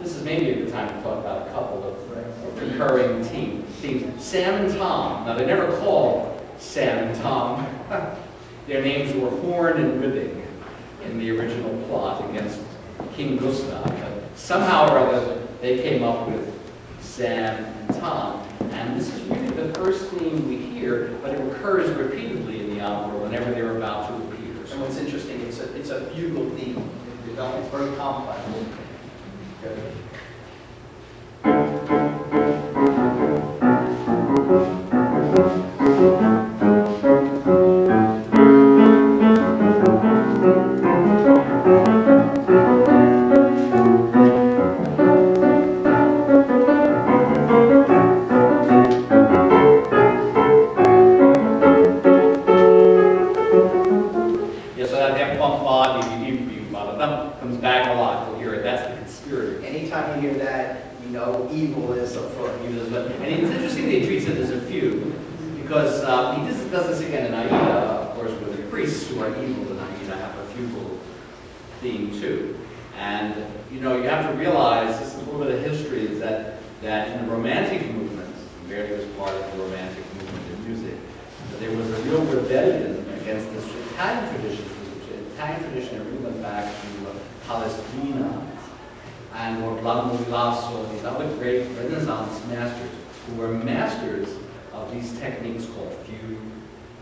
this is maybe a good time to talk about a couple of recurring themes. Sam and Tom. Now, they never called Sam and Tom. Their names were Horn and Ribbing in the original plot against King Gustav. But somehow or other, they came up with Sam and Tom. And this is really the first theme we hear, but it recurs repeatedly in the opera whenever they're about to appear. And what's interesting, it's a bugle theme. It's very complex. Okay. comes back a lot. We'll hear it. That's the conspirator. Anytime you hear that, you know evil is afoot. And it's interesting that he treats it as a fugue, because he does this again in Aida, of course, with the priests who are evil in Aida have a fugal theme too. And you know, you have to realize, this is a little bit of history, is that in the Romantic movement, Verdi was part of the Romantic movement in music, that there was a real rebellion against this Italian tradition. The Italian tradition really went back to Palestrina and Orlando di Lasso, these other great Renaissance masters who were masters of these techniques called fugue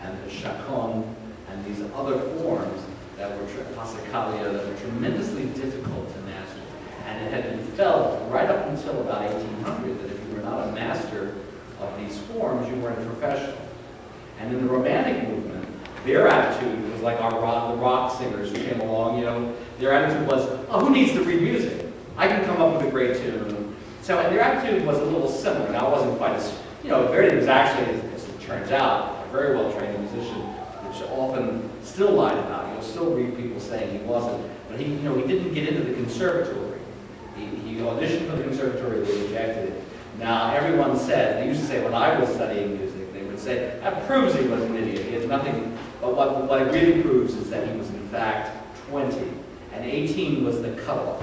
and the chaconne and these other forms that were passacalia, that were tremendously difficult to master. And it had been felt right up until about 1800 that if you were not a master of these forms, you weren't a professional. And in the Romantic movement, their attitude was like the rock singers who came along, you know, their attitude was, oh, who needs to read music? I can come up with a great tune. So their attitude was a little similar. Now, it wasn't quite as, you know, Verdi was actually, as it turns out, a very well-trained musician, which often still lied about. You'll still read people saying he wasn't. But he, you know, he didn't get into the conservatory. He auditioned for the conservatory, they rejected it. Now, everyone said, they used to say when I was studying music, they would say, that proves he was an idiot. He has nothing, but what it really proves is that he was in fact 20, and 18 was the cutoff.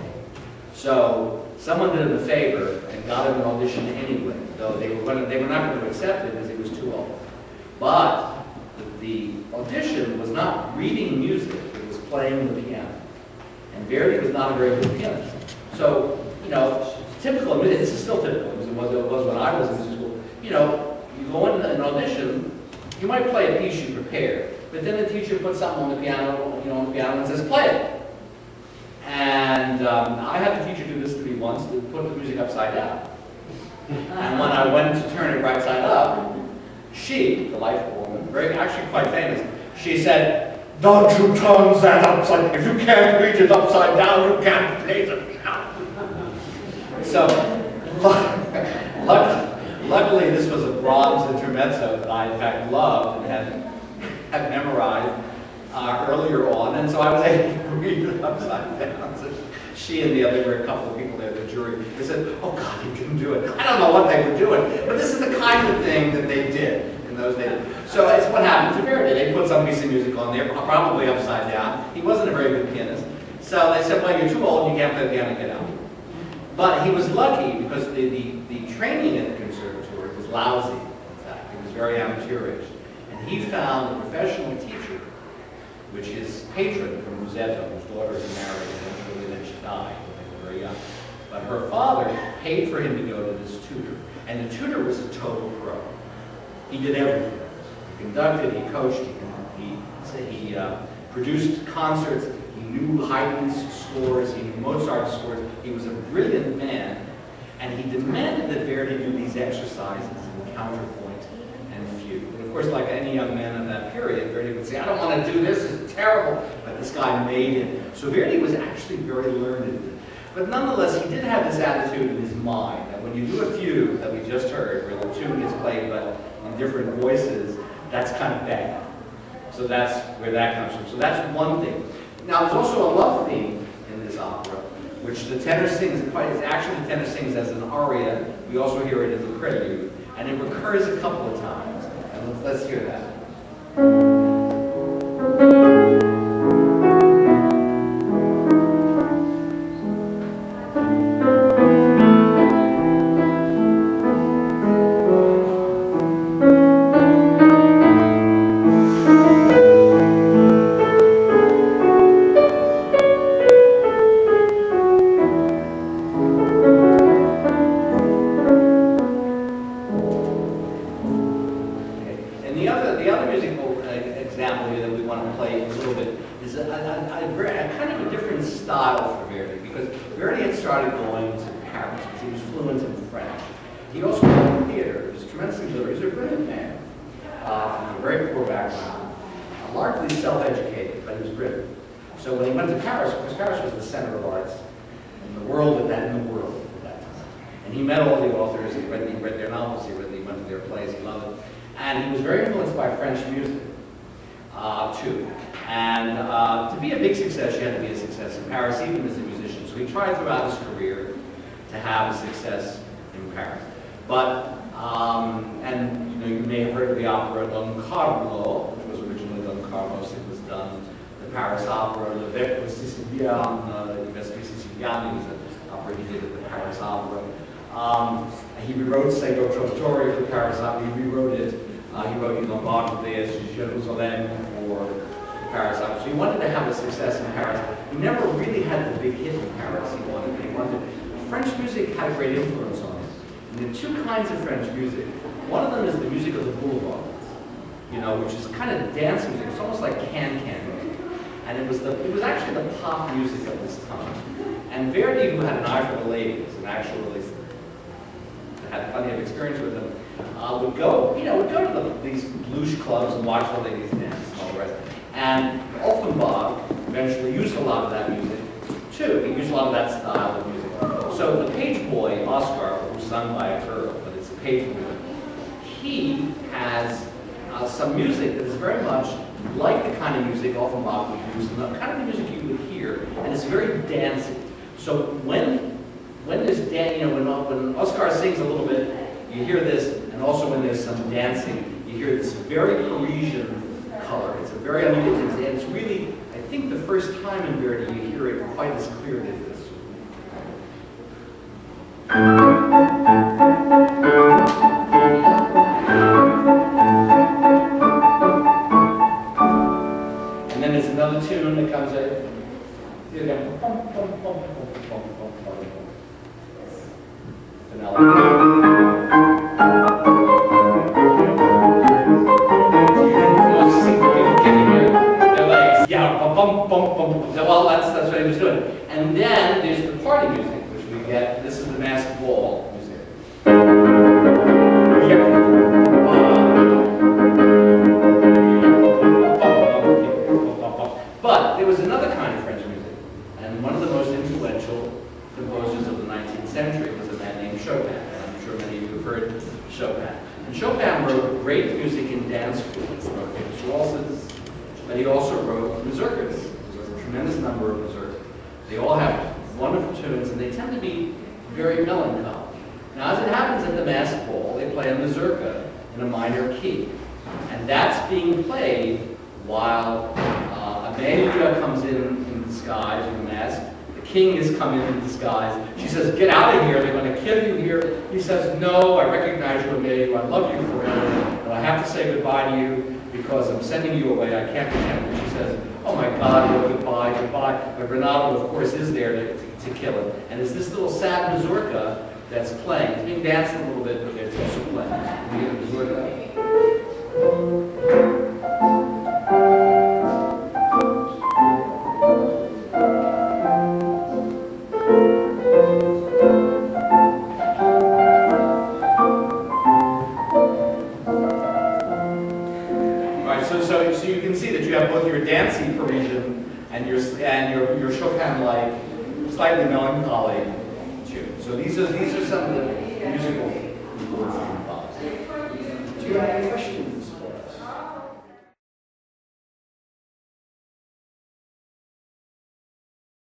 So someone did him a favor and got him an audition anyway, though they were not going to accept it because he was too old. But the audition was not reading music, it was playing the piano. And Verdi was not a very good pianist. So, you know, typical, I mean, this is still typical, because it was when I was in music school. You know, you go in an audition, you might play a piece you prepared, but then the teacher puts something on the piano, you know, on the piano and says, play it. And I had the teacher do this to me once, to put the music upside down. And when I went to turn it right side up, she, the delightful woman, actually quite famous, she said, don't you turn that upside, if you can't read it upside down, you can't play the piano. So, luckily this was a Brahms intermezzo that I in fact loved and had memorized earlier on, and so I was able to read it upside down. So she and the other, were a couple of people there, the jury, they said, oh God, you can do it. I don't know what they were doing, but this is the kind of thing that they did in those days. So it's what happened to Verdi. They put some piece of music on there, probably upside down. He wasn't a very good pianist. So they said, well, you're too old, you can't play the piano, get out. But he was lucky because the training at the conservatory was lousy, in fact. It was very amateurish. And he found a professional teacher, which his patron from Rosetto, whose daughter he married eventually, and then she died when they were very young. But her father paid for him to go to this tutor. And the tutor was a total pro. He did everything. He conducted, he coached, he produced concerts, he knew Haydn's scores, he knew Mozart's scores. He was a brilliant man, and he demanded that Verdi do these exercises in counterpoint and fugue. And of course, like any young man of that period, Verdi would say, I don't want to do this, it's terrible. But this guy made it. So Verdi was actually very learned. But nonetheless, he did have this attitude in his mind that when you do a fugue that we just heard, where the tune gets played but in different voices, that's kind of bad. So that's where that comes from. So that's one thing. Now, there's also a love theme in this opera, which the tenor sings, actually the tenor sings as an aria. We also hear it as a prelude, and it recurs a couple of times. And let's hear that. style for Verdi, because Verdi had started going to Paris because he was fluent in French. He also went to theater. He was tremendously literate. He was a brilliant man from a very poor background, largely self-educated, but he was brilliant. So when he went to Paris, because Paris was the center of arts in the world at that time, and he met all the authors, he read their novels, he went to their plays, he loved it. And he was very influenced by French music, too. And to be a big success, you had to be a success in Paris, even as a musician. So he tried throughout his career to have a success in Paris. But, and you know, you may have heard of the opera Don Carlo, which was originally Don Carlos. It was done, the Paris Opera, Le Vecchio Siciliano, the Vespri Siciliani was an opera he did at the Paris Opera. He rewrote Sego Trovatore for Paris Opera. He rewrote it. He wrote Il Lombardo de Jerusalem for the Paris Opera. So he wanted to have a success in Paris. He never really had the big hit in Paris. He wanted. French music had a great influence on him. And there are two kinds of French music. One of them is the music of the boulevard, you know, which is kind of dance music. It's almost like can-can music. And it was actually the pop music of this time. And Verdi, who had an eye for the ladies, and actually had plenty of experience with them, would go to these blues clubs and watch the ladies dance and all the rest. And Offenbach eventually used a lot of that music too. He used a lot of that style of music. So the page boy, Oscar, who's sung by a girl, but it's a page boy, he has some music that is very much like the kind of music Offenbach would use, and the kind of music you would hear, and it's very dancey. So when there's when Oscar sings a little bit, you hear this, and also when there's some dancing, you hear this very Parisian color. It's a very unusual, and it's really, I think, the first time in Verdi you hear it quite as clearly as this. And then there's another tune that comes in. Well, that's what he was doing. And then there's the party music, which we get. This is the masked ball music. But there was another kind of French music, and one of the most influential composers of the 19th century was a man named Chopin. And I'm sure many of you have heard Chopin. And Chopin wrote great music in dance groups. He wrote famous waltzes, but he also wrote mazurkas. There's a tremendous number of mazurkas. They all have wonderful tunes, and they tend to be very melancholy. Now, as it happens at the masked ball, they play a mazurka in a minor key, and that's being played while Amelia comes in disguise in the mask. The king has come in disguise. She says, "Get out of here, they're going to kill you here." He says, "No, I recognize you, Amelia. I love you forever, and I have to say goodbye to you because I'm sending you away. I can't pretend." And she says, "Oh my God, well, goodbye, goodbye." But Renato, of course, is there to kill him. And it's this little sad mazurka that's playing. It's being danced a little bit, but it's also playing. We get a mazurka. So you can see that you have both your dancey Parisian and your Chopin-like, slightly melancholy tune. So these are some of the musical words from the box. Do you have any questions?